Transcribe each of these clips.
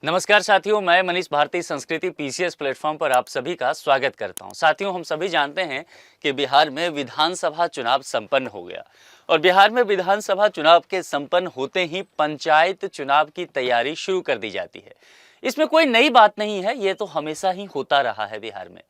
नमस्कार साथियों, मैं मनीष भारती संस्कृति पीसीएस प्लेटफॉर्म पर आप सभी का स्वागत करता हूं। साथियों, हम सभी जानते हैं कि बिहार में विधानसभा चुनाव संपन्न हो गया और बिहार में विधानसभा चुनाव के संपन्न होते ही पंचायत चुनाव की तैयारी शुरू कर दी जाती है। इसमें कोई नई बात नहीं है, ये तो हमेशा ही होता रहा है बिहार में।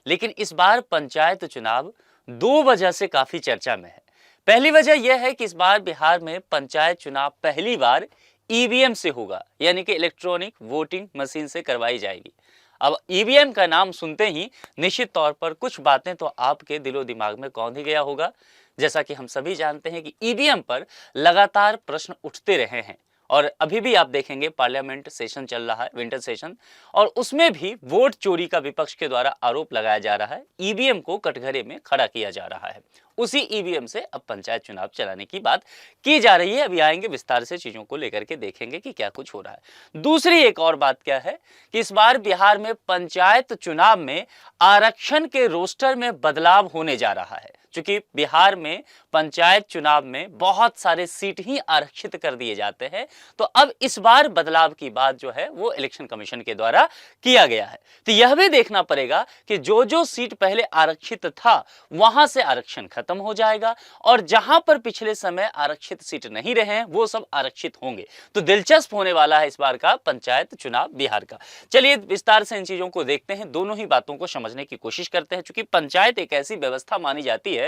लेकिन इस बार पंचायत चुनाव दो वजह से काफी चर्चा में है। पहली वजह यह है कि इस बार बिहार में पंचायत चुनाव पहली बार ईवीएम से होगा, यानी कि इलेक्ट्रॉनिक वोटिंग मशीन से करवाई जाएगी। अब ईवीएम का नाम सुनते ही निश्चित तौर पर कुछ बातें तो आपके दिलो दिमाग में कौंध ही गया होगा। जैसा कि हम सभी जानते हैं कि ईवीएम पर लगातार प्रश्न उठते रहे हैं और अभी भी आप देखेंगे पार्लियामेंट सेशन चल रहा है, विंटर सेशन, और उसमें भी वोट चोरी का विपक्ष के द्वारा आरोप लगाया जा रहा है। ईवीएम को कटघरे में खड़ा किया जा रहा है। उसी ईवीएम से अब पंचायत चुनाव चलाने की बात की जा रही है। अभी आएंगे विस्तार से चीजों को लेकर के देखेंगे कि क्या कुछ हो रहा है। दूसरी एक और बात क्या है कि इस बार बिहार में पंचायत चुनाव में आरक्षण के रोस्टर में बदलाव होने जा रहा है। क्योंकि बिहार में पंचायत चुनाव में बहुत सारे सीट ही आरक्षित कर दिए जाते हैं, तो अब इस बार बदलाव की बात जो है वो इलेक्शन कमीशन के द्वारा किया गया है। तो यह भी देखना पड़ेगा कि जो जो सीट पहले आरक्षित था वहां से आरक्षण खत्म हो जाएगा और जहां पर पिछले समय आरक्षित सीट नहीं रहे हैं वो सब आरक्षित होंगे। तो दिलचस्प होने वाला है इस बार का पंचायत चुनाव बिहार का। चलिए विस्तार से इन चीजों को देखते हैं, दोनों ही बातों को समझने की कोशिश करते हैं। क्योंकि पंचायत एक ऐसी व्यवस्था मानी जाती है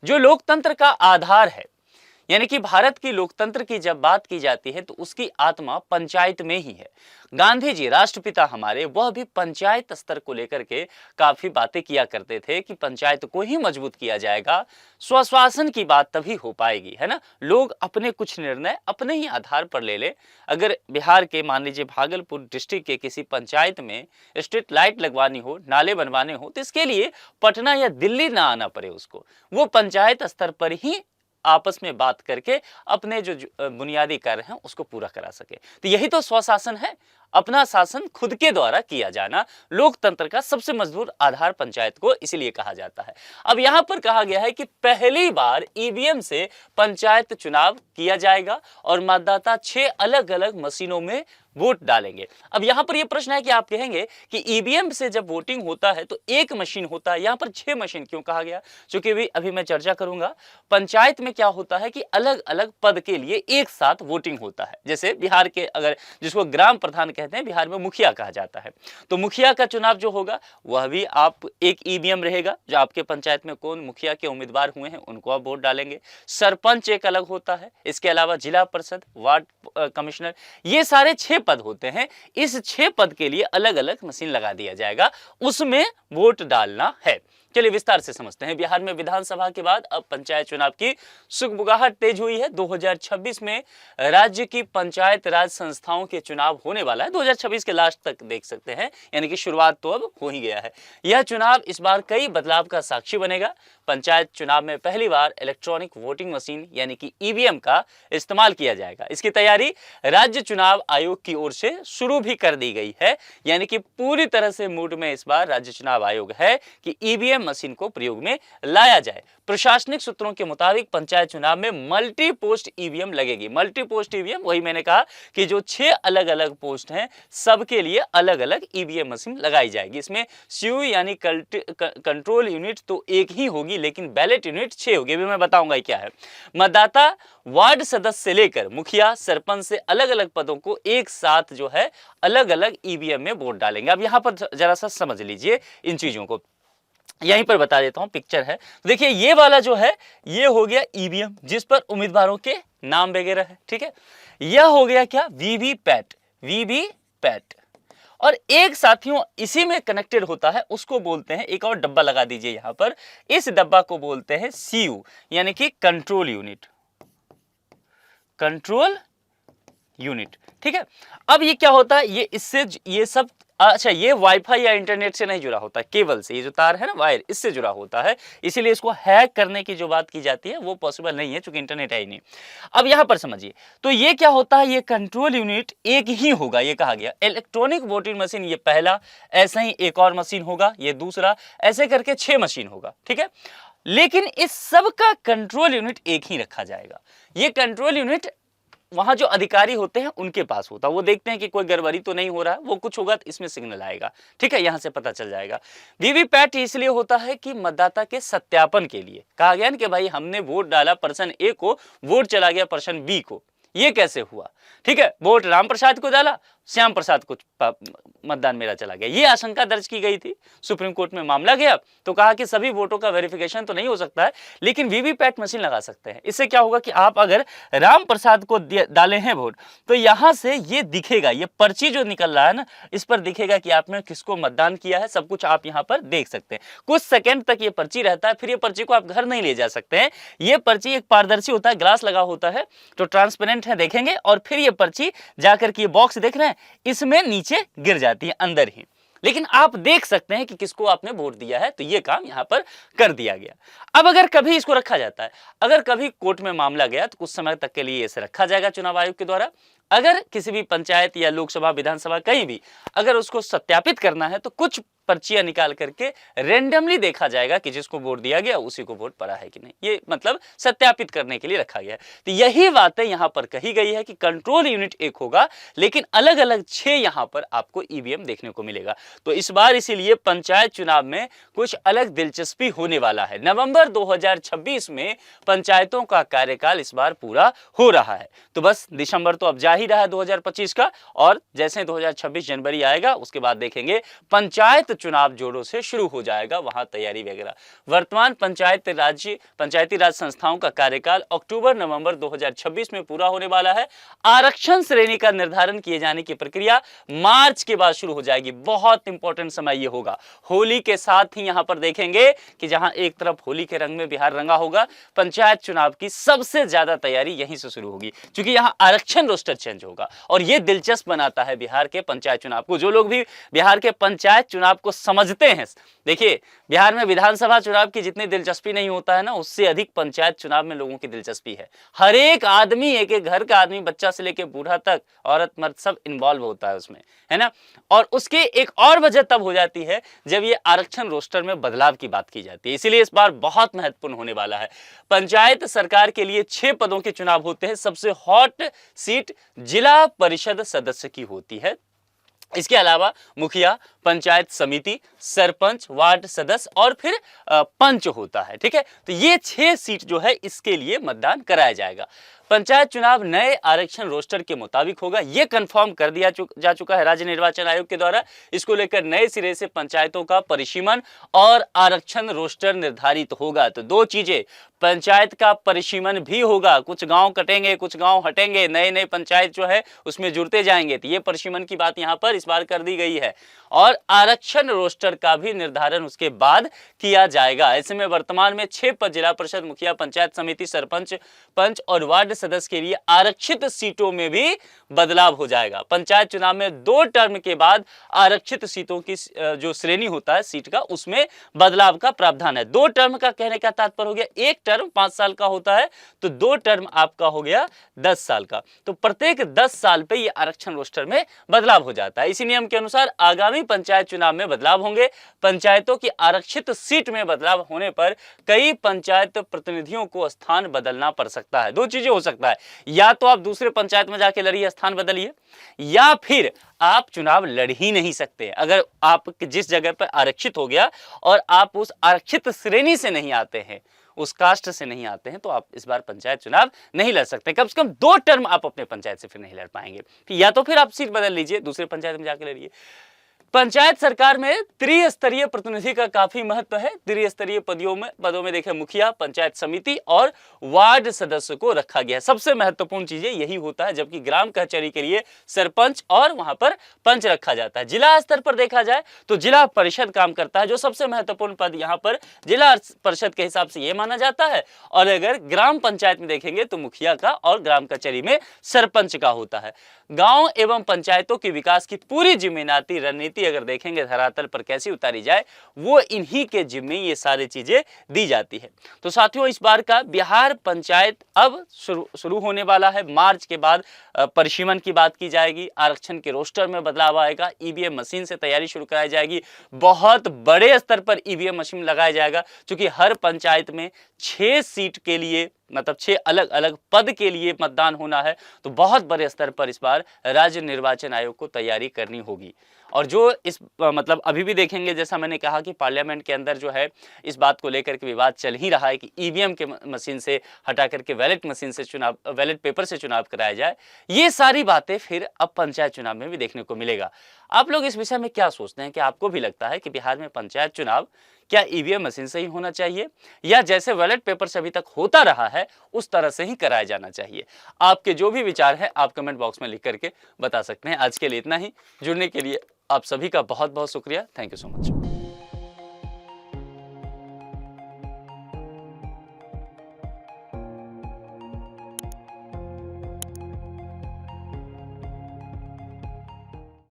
जो लोकतंत्र का आधार है। यानी कि भारत की लोकतंत्र की जब बात की जाती है तो उसकी आत्मा पंचायत में ही है। गांधी जी, राष्ट्रपिता हमारे, वह भी पंचायत स्तर को लेकर के काफी बातें किया करते थे कि पंचायत को ही मजबूत किया जाएगा, स्वशासन की बात तभी हो पाएगी, है ना। लोग अपने कुछ निर्णय अपने ही आधार पर ले ले। अगर बिहार के मान लीजिए भागलपुर डिस्ट्रिक्ट के किसी पंचायत में स्ट्रीट लाइट लगवानी हो, नाले बनवाने हो, तो इसके लिए पटना या दिल्ली ना आना पड़े उसको, वो पंचायत स्तर पर ही आपस में बात करके अपने जो बुनियादी कार्य हैं उसको पूरा करा सके। तो यही तो स्वशासन है, अपना शासन खुद के द्वारा किया जाना। लोकतंत्र का सबसे मजबूत आधार पंचायत को इसीलिए कहा जाता है। अब यहां पर कहा गया है कि पहली बार ईवीएम से पंचायत चुनाव किया जाएगा और मतदाता 6 अलग अलग मशीनों में वोट डालेंगे। अब यहां पर यह प्रश्न है कि आप कहेंगे कि ईवीएम से जब वोटिंग होता है तो एक मशीन होता है, यहां पर 6 मशीन क्यों कहा गया? क्योंकि अभी मैं चर्चा करूंगा। पंचायत में क्या होता है कि अलग अलग पद के लिए एक साथ वोटिंग होता है। जैसे बिहार के, अगर जिसको ग्राम प्रधान कहते हैं, बिहार में मुखिया कहा जाता है, तो मुखिया का चुनाव जो होगा वह भी आप एक ईवीएम रहेगा। जो आपके पंचायत में कौन मुखिया के उम्मीदवार हुए हैं उनको आप वोट डालेंगे। सरपंच एक अलग होता है, इसके अलावा जिला परिषद, वार्ड कमिश्नर, ये सारे 6 पद होते हैं। इस 6 पद के लिए अलग अलग मशीन लगा दिया जाएगा, उसमें वोट डालना है। चलिए विस्तार से समझते हैं। बिहार में विधानसभा के बाद अब पंचायत चुनाव की सुगबुगाहट तेज हुई है। 2026 में राज्य की पंचायत राज संस्थाओं के चुनाव होने वाला है। 2026 के लास्ट तक देख सकते हैं, यानी कि शुरुआत तो अब हो ही गया है। यह चुनाव इस बार कई बदलाव का साक्षी बनेगा। पंचायत चुनाव में पहली बार इलेक्ट्रॉनिक वोटिंग मशीन यानी कि ईवीएम का इस्तेमाल किया जाएगा। इसकी तैयारी राज्य चुनाव आयोग की ओर से शुरू भी कर दी गई है। यानी कि पूरी तरह से मूड में इस बार राज्य चुनाव आयोग है कि ईवीएम मशीन को प्रयोग में लाया जाए। प्रशासनिक सूत्रों के मुताबिक पंचायत चुनाव में मल्टी पोस्ट ईवीएम लगेगी। मल्टी पोस्ट ईवीएम, वही मैंने कहा कि जो 6 अलग अलग पोस्ट हैं सबके लिए अलग अलग ईवीएम मशीन लगाई जाएगी। इसमें सीयू यानी कंट्रोल यूनिट तो एक ही होगी, लेकिन बैलेट यूनिट 6 होगी। अभी मैं बताऊंगा क्या है। मतदाता वार्ड सदस्य से लेकर मुखिया, सरपंच से अलग अलग पदों को एक साथ जो है अलग अलग ईवीएम में वोट डालेंगे। अब यहां पर जरा सा समझ लीजिए इन चीजों को, यहीं पर बता देता हूं, पिक्चर है। देखिए ये वाला जो है ये हो गया ईवीएम जिस पर उम्मीदवारों के नाम वगैरह है, ठीक है। यह हो गया क्या? VVPAT, VVPAT. और एक साथियों इसी में कनेक्टेड होता है, उसको बोलते हैं, एक और डब्बा लगा दीजिए यहां पर, इस डब्बा को बोलते हैं सीयू यानी कि कंट्रोल यूनिट, कंट्रोल यूनिट, ठीक है। अब ये क्या होता है, ये इससे ये सब, अच्छा ये वाईफाई या इंटरनेट से नहीं जुड़ा होता है, केबल से, ये जो तार है ना वायर, इससे जुड़ा होता है। इसीलिए इसको हैक करने की जो बात की जाती है वो पॉसिबल नहीं है क्योंकि इंटरनेट है ही नहीं। अब यहां पर समझिए, तो ये क्या होता है, ये कंट्रोल यूनिट एक ही होगा, ये कहा गया। इलेक्ट्रॉनिक वोटिंग मशीन ये पहला, ऐसा ही एक और मशीन होगा, ये दूसरा, ऐसे करके 6 मशीन होगा, ठीक है। लेकिन इस सब का कंट्रोल यूनिट एक ही रखा जाएगा। ये कंट्रोल यूनिट वहां जो अधिकारी होते हैं उनके पास होता है, वो देखते हैं कि कोई गड़बड़ी तो नहीं हो रहा है, वो कुछ होगा तो इसमें सिग्नल आएगा, ठीक है, यहां से पता चल जाएगा। वीवीपैट इसलिए होता है कि मतदाता के सत्यापन के लिए कहा गया ना कि भाई हमने वोट डाला पर्सन ए को, वोट चला गया पर्सन बी को, ये कैसे हुआ, ठीक है, वोट राम प्रसाद को डाला, श्याम प्रसाद को मतदान मेरा चला गया, ये आशंका दर्ज की गई थी। सुप्रीम कोर्ट में मामला गया तो कहा कि सभी वोटों का वेरिफिकेशन तो नहीं हो सकता है, लेकिन वीवीपैट मशीन लगा सकते हैं। इससे क्या होगा कि आप अगर राम प्रसाद को डाले हैं वोट, तो यहां से ये दिखेगा, ये पर्ची जो निकल रहा है ना, इस पर दिखेगा कि आपने किसको मतदान किया है, सब कुछ आप यहां पर देख सकते हैं। कुछ सेकंड तक ये पर्ची रहता है, फिर ये पर्ची को आप घर नहीं ले जा सकते हैं। ये पर्ची एक पारदर्शी होता है, ग्लास लगा होता है तो ट्रांसपेरेंट है, देखेंगे, और फिर ये पर्ची जाकर के ये बॉक्स देख रहे हैं इसमें नीचे गिर जाती है अंदर ही, लेकिन आप देख सकते हैं कि किसको आपने वोट दिया है, तो ये काम यहां पर कर दिया गया। अब अगर कभी इसको रखा जाता है, अगर कभी कोर्ट में मामला गया तो कुछ समय तक के लिए इसे रखा जाएगा चुनाव आयोग के द्वारा। अगर किसी भी पंचायत या लोकसभा विधानसभा कहीं भी अगर उसको सत्यापित करना है तो कुछ पर्चियां निकाल करके रेंडमली देखा जाएगा कि जिसको वोट दिया गया उसी को वोट पड़ा है कि नहीं, ये मतलब सत्यापित करने के लिए रखा गया है। तो यही बातें यहां पर कही गई है कि कंट्रोल यूनिट एक होगा, लेकिन अलग अलग 6 यहां पर आपको ईवीएम देखने को मिलेगा। तो इस बार इसीलिए पंचायत चुनाव में कुछ अलग दिलचस्पी होने वाला है। नवंबर 2026 में पंचायतों का कार्यकाल इस बार पूरा हो रहा है, तो बस दिसंबर तो अब जा ही रहा है 2025 का, और जैसे 2026 जनवरी आएगा उसके बाद देखेंगे पंचायत चुनाव जोरों से शुरू हो जाएगा, वहां तैयारी वगैरह। वर्तमान पंचायती राज संस्थाओं का कार्यकाल अक्टूबर नवंबर 2026 में पूरा होने वाला है। आरक्षण श्रेणी का निर्धारण किए जाने की प्रक्रिया मार्च के बाद शुरू हो जाएगी। बहुत इंपॉर्टेंट समय ये होगा, होली के साथ ही यहां पर देखेंगे कि जहां एक तरफ होली के रंग में बिहार रंगा होगा, पंचायत चुनाव की सबसे ज्यादा तैयारी यहीं से शुरू होगी, क्योंकि यहां आरक्षण रोस्टर चेंज होगा और यह दिलचस्प बनाता है बिहार के पंचायत चुनाव को। जो लोग भी बिहार के पंचायत चुनाव को समझते हैं, देखिए बिहार में विधानसभा चुनाव की जितनी दिलचस्पी नहीं होता है ना, उससे अधिक पंचायत चुनाव में लोगों की दिलचस्पी है। हर एक आदमी, एक एक घर का आदमी, बच्चा से लेकर बूढ़ा तक, औरत मर्द, सब इन्वॉल्व होता है उसमें, है ना। और उसके एक और वजह तब हो जाती है जब ये आरक्षण रोस्टर में बदलाव की बात की जाती है, इसीलिए इस बार बहुत महत्वपूर्ण होने वाला है। पंचायत सरकार के लिए 6 पदों के चुनाव होते हैं। सबसे हॉट सीट जिला परिषद सदस्य की होती है। इसके अलावा मुखिया, पंचायत समिति, सरपंच, वार्ड सदस्य और फिर पंच होता है, ठीक है। तो ये 6 सीट जो है इसके लिए मतदान कराया जाएगा। पंचायत चुनाव नए आरक्षण रोस्टर के मुताबिक होगा, यह कंफर्म कर दिया जा चुका है राज्य निर्वाचन आयोग के द्वारा। इसको लेकर नए सिरे से पंचायतों का परिसीमन और आरक्षण रोस्टर निर्धारित होगा। तो 2 चीजें, पंचायत का परिसीमन भी होगा, कुछ गांव कटेंगे, कुछ गांव हटेंगे, नए नए पंचायत जो है उसमें जुड़ते जाएंगे, तो ये परिसीमन की बात यहां पर इस बार कर दी गई है। और आरक्षण रोस्टर का भी निर्धारण उसके बाद किया जाएगा। ऐसे में वर्तमान में 6 पद जिला परिषद, मुखिया, पंचायत समिति, सरपंच, पंच और वार्ड सदस्य के लिए आरक्षित सीटों में भी बदलाव हो जाएगा। पंचायत चुनाव में 2 टर्म के बाद आरक्षित सीटों की जो श्रेणी होता है सीट का, उसमें बदलाव का प्रावधान है। 2 टर्म का कहने का तात्पर्य हो गया, 1 टर्म 5 साल का होता है तो 2 टर्म आपका हो गया 10 साल का। तो प्रत्येक 10 साल पे ये आरक्षण रोस्टर में बदलाव हो जाता है। इसी नियम के अनुसार आगामी पंचायत चुनाव में बदलाव होंगे। पंचायतों की आरक्षित सीट में बदलाव होने पर कई पंचायत प्रतिनिधियों को स्थान बदलना पड़ सकता है। 2 चीजें हो सकता है, या तो आप दूसरे पंचायत में जाके लड़िए, स्थान बदलिए, या फिर आप चुनाव लड़ ही नहीं सकते। अगर आप जिस जगह पर आरक्षित हो गया और आप उस आरक्षित श्रेणी से नहीं आते हैं, उस कास्ट से नहीं आते हैं, तो आप इस बार पंचायत चुनाव नहीं लड़ सकते। कम से कम 2 टर्म आप अपने पंचायत से फिर नहीं लड़ पाएंगे, या तो फिर आप सीट बदल लीजिए, दूसरे पंचायत में जाकर लड़िए। पंचायत सरकार में त्रिस्तरीय प्रतिनिधि का काफी महत्व है। त्रिस्तरीय पदों में देखें मुखिया, पंचायत समिति और वार्ड सदस्य को रखा गया है। सबसे महत्वपूर्ण चीजें यही होता है, जबकि ग्राम कचहरी के लिए सरपंच और वहां पर पंच रखा जाता है। जिला स्तर पर देखा जाए तो जिला परिषद काम करता है, जो सबसे महत्वपूर्ण पद यहाँ पर जिला परिषद के हिसाब से यह माना जाता है। और अगर ग्राम पंचायत में देखेंगे तो मुखिया का और ग्राम कचहरी में सरपंच का होता है। गांव एवं पंचायतों के विकास की पूरी जिम्मेदारी, रणनीति अगर देखेंगे धरातल पर कैसी उतारी जाए, वो इन्हीं के जिम्मे ये सारी चीजें दी जाती है। तो साथियों, इस बार का बिहार पंचायत अब शुरू होने वाला है। मार्च के बाद परिसीमन की बात की जाएगी, आरक्षण के रोस्टर में बदलाव आएगा, ईवीएम मशीन से तैयारी शुरू कराई जाएगी, बहुत बड़े स्तर पर ईवीएम मशीन लगाया जाएगा, क्योंकि हर पंचायत में 6 सीट के लिए मतलब 6 अलग अलग पद के लिए मतदान होना है, तो बहुत बड़े स्तर पर इस बार राज्य निर्वाचन आयोग को तैयारी करनी होगी। और जो इस मतलब अभी भी देखेंगे, जैसा मैंने कहा कि पार्लियामेंट के अंदर जो है इस बात को लेकर के विवाद चल ही रहा है कि ईवीएम के मशीन से हटा करके बैलेट मशीन से चुनाव, बैलेट पेपर से चुनाव कराया जाए। ये सारी बातें फिर अब पंचायत चुनाव में भी देखने को मिलेगा। आप लोग इस विषय में क्या सोचते हैं कि आपको भी लगता है कि बिहार में पंचायत चुनाव क्या ईवीएम मशीन से ही होना चाहिए, या जैसे बैलेट पेपर से अभी तक होता रहा है उस तरह से ही कराया जाना चाहिए? आपके जो भी विचार है आप कमेंट बॉक्स में लिख करके बता सकते हैं। आज के लिए इतना ही। जुड़ने के लिए आप सभी का बहुत बहुत शुक्रिया। Thank you so much.